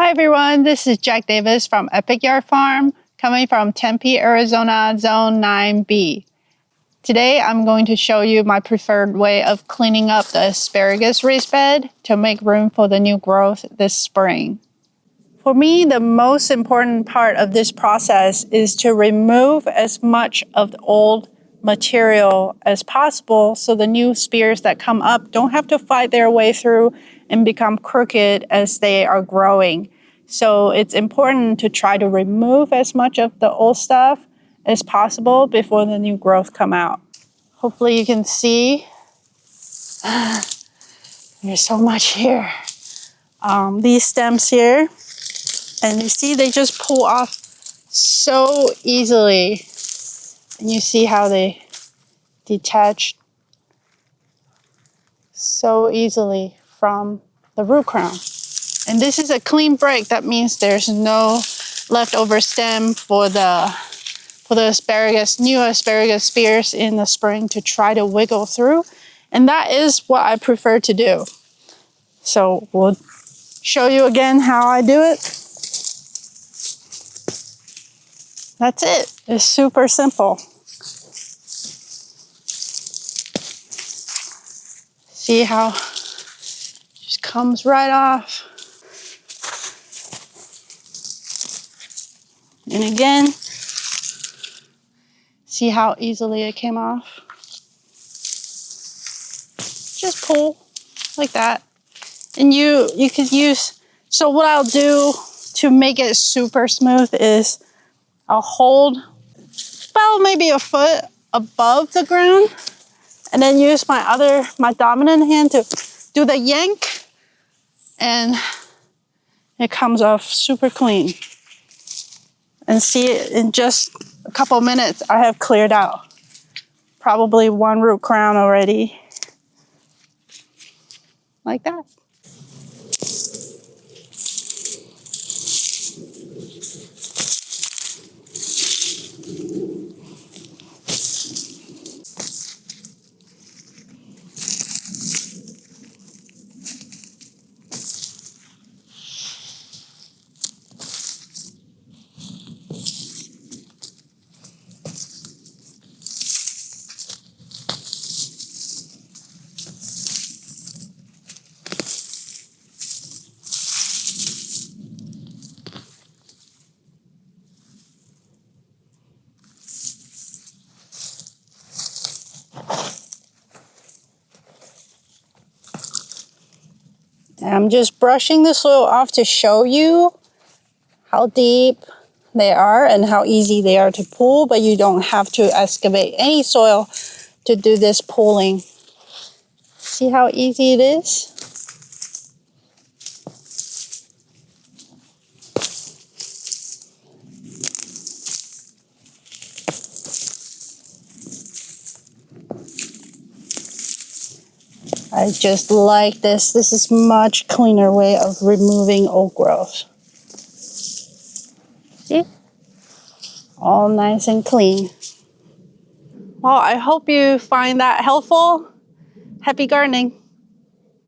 Hi everyone, this is Jack Davis from Epic Yard Farm, coming from Tempe, Arizona, Zone 9B. Today I'm going to show you my preferred way of cleaning up the asparagus raised bed to make room for the new growth this spring. For me, the most important part of this process is to remove as much of the old material as possible so the new spears that come up don't have to fight their way through and become crooked as they are growing. So it's important to try to remove as much of the old stuff as possible before the new growth come out. Hopefully you can see. There's so much here. These stems here, and you see they just pull off so easily. And you see how they detach so easily from the root crown. And this is a clean break. That means there's no leftover stem for the asparagus, new asparagus spears in the spring to try to wiggle through. And that is what I prefer to do. So we'll show you again how I do it. That's it. It's super simple. See how it just comes right off. And again, see how easily it came off? Just pull like that. And you could use, so what I'll do to make it super smooth is I'll hold about maybe a foot above the ground and then use my dominant hand to do the yank, and it comes off super clean. And see, in just a couple minutes, I have cleared out probably one root crown already. Like that. And I'm just brushing the soil off to show you how deep they are and how easy they are to pull, but you don't have to excavate any soil to do this pulling. See how easy it is? I just like this. This is much cleaner way of removing old growth. See? All nice and clean. Well, I hope you find that helpful. Happy gardening.